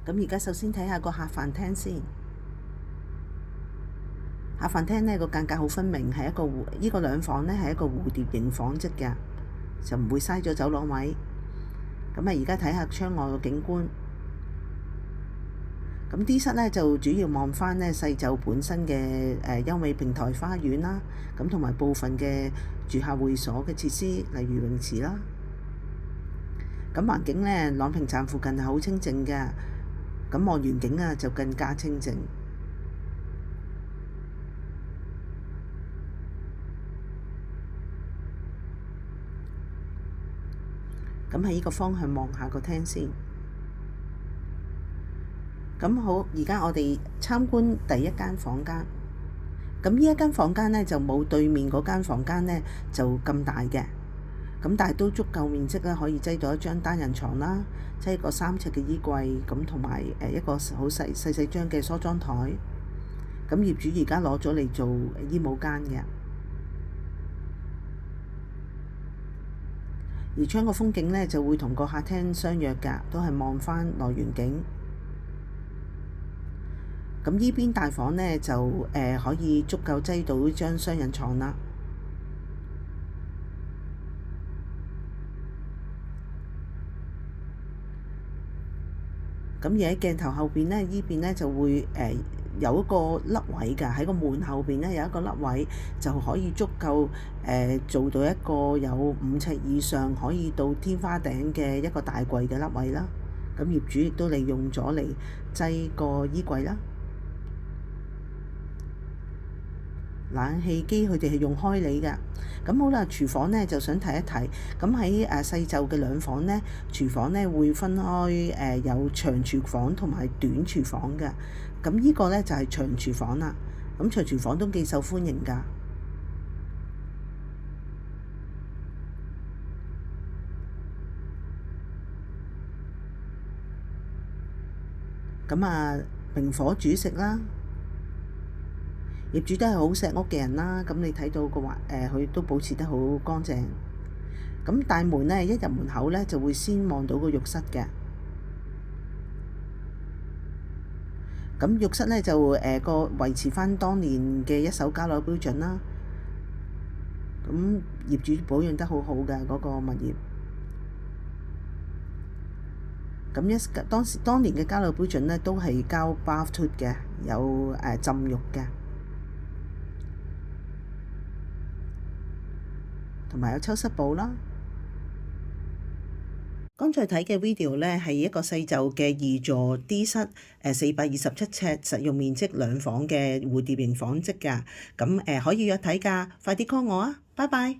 咁而家首先睇下個客飯廳先。客飯廳呢個間隔好分明，係一個呢個兩房呢係一個蝴蝶形紡織嘅，就唔會嘥咗走廊位。咁啊，而家睇下窗外嘅景觀。咁 D 室呢就主要望返呢細就本身嘅優美平台花園啦，咁同埋部分嘅住客會所嘅設施，例如泳池啦。咁環境呢，朗屏站附近係好清靜嘅，咁望遠景啊就更加清靜。咁喺呢個方向望下個廳先。咁好，而家我哋參觀第一間房間。咁呢一間房間呢，就冇對面嗰間房間呢就咁大嘅，咁但係都足夠面積啦，可以擠到一張單人床啦，擠一個3尺嘅衣櫃，咁同埋一個好細張嘅梳妝台。咁業主而家攞咗嚟做衣帽間嘅。而窗個風景呢，就會同個客廳相約㗎，都係望返內園景。咁呢邊大房呢，就可以足夠擠到張雙人床啦。咁而喺鏡頭後邊呢，呢邊呢就會有一個凹位㗎，喺個門後邊呢，有一個凹位，就可以足夠做到一個有5尺以上可以到天花頂嘅一個大櫃嘅凹位啦。咁業主亦都利用咗嚟擠個衣櫃啦。冷氣機佢哋係用開嚟㗎。咁好啦，廚房呢就想提一提。咁喺細就嘅兩房呢，廚房呢會分開有長廚房同埋短廚房嘅。咁呢個呢就係長廚房啦。咁長廚房都幾受歡迎㗎。咁啊，明火煮食啦。業主都係好錫屋嘅人啦，咁你睇到個佢都保持得好乾淨。咁大門呢，一入門口呢，就會先望到個浴室嘅。咁浴室呢，就個維持返當年嘅一手交樓標準啦。咁業主保養得好好嘅嗰個物業。咁當年嘅交樓標準呢，都係交 bathtub 嘅，有浸浴嘅。同埋有抽濕布啦。剛才睇嘅 video 呢係一個細就嘅2座 D 室，427尺，實用面積兩房嘅蝴蝶形紡織㗎。咁可以約睇㗎，快啲 call 我啊！拜拜。